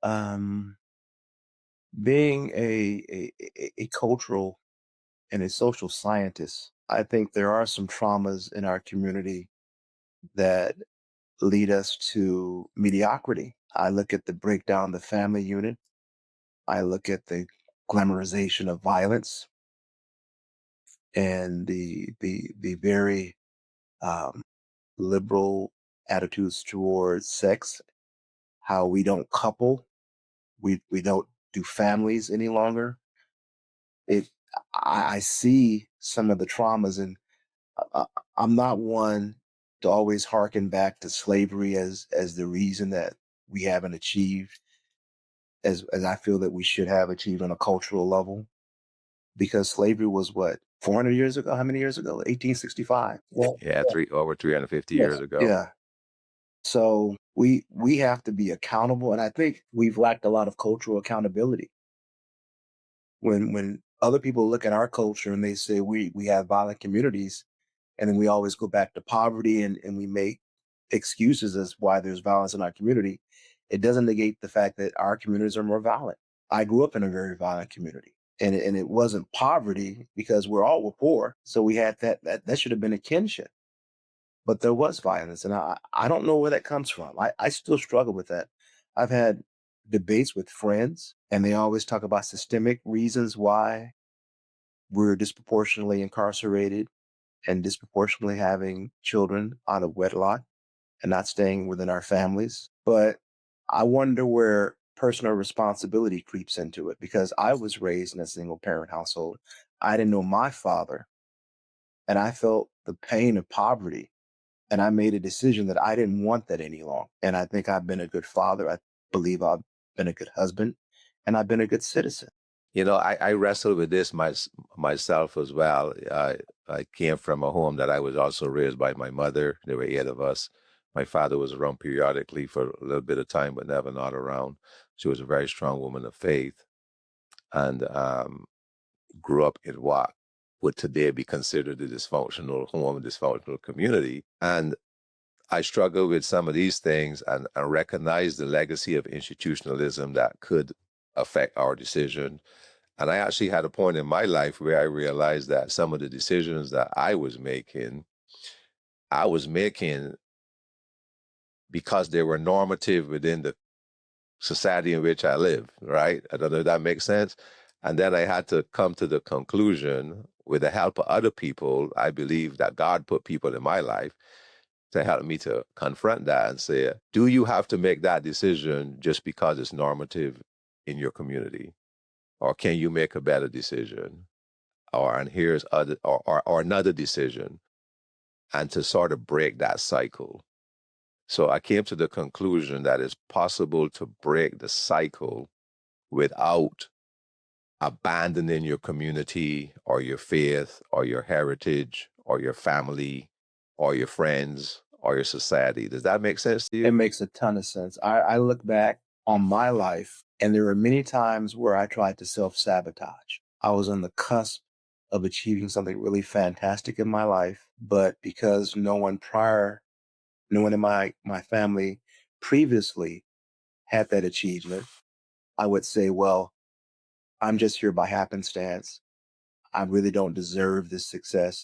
Um, being a cultural and a social scientist, I think there are some traumas in our community that lead us to mediocrity. I look at the breakdown of the family unit. I look at the glamorization of violence and the very um, liberal attitudes towards sex. How we don't couple, we don't do families any longer. It I see some of the traumas, and uh, I'm not one to always harken back to slavery as the reason that we haven't achieved as I feel that we should have achieved on a cultural level, because slavery was what, 400 years ago? How many years ago? 1865. Well, Yeah, yeah. over 350 years Yes. ago. Yeah. So we have to be accountable, and I think we've lacked a lot of cultural accountability. When other people look at our culture and they say we have violent communities, and then we always go back to poverty, and we make excuses as why there's violence in our community, it doesn't negate the fact that our communities are more violent. I grew up in a very violent community, and it wasn't poverty because were poor, so we had that should have been a kinship, but there was violence, and I don't know where that comes from. I still struggle with that. I've had debates with friends, and they always talk about systemic reasons why we're disproportionately incarcerated and disproportionately having children out of wedlock and not staying within our families. But I wonder where personal responsibility creeps into it, because I was raised in a single parent household. I didn't know my father, and I felt the pain of poverty. And I made a decision that I didn't want that any longer. And I think I've been a good father. I believe I've been a good husband, and I've been a good citizen. I wrestled with this myself as well. I came from a home that I was also raised by my mother. There were eight of us. My father was around periodically for a little bit of time, but never not around. She was a very strong woman of faith and grew up in what would today be considered a dysfunctional home, a dysfunctional community. And I struggle with some of these things and recognize the legacy of institutionalism that could affect our decision. And I actually had a point in my life where I realized that some of the decisions that I was making because they were normative within the society in which I live, right? I don't know if that makes sense. And then I had to come to the conclusion, with the help of other people, I believe that God put people in my life to help me to confront that and say, do you have to make that decision just because it's normative in your community? Or can you make a better decision? And here's other or another decision, and to sort of break that cycle. So I came to the conclusion that it's possible to break the cycle without abandoning your community or your faith or your heritage or your family or your friends or your society. Does that make sense to It you? makes a ton of sense. I look back on my life, and there were many times where I tried to self sabotage. I was on the cusp of achieving something really fantastic in my life, but because no one in my family previously had that achievement, I would say, well, I'm just here by happenstance. I really don't deserve this success.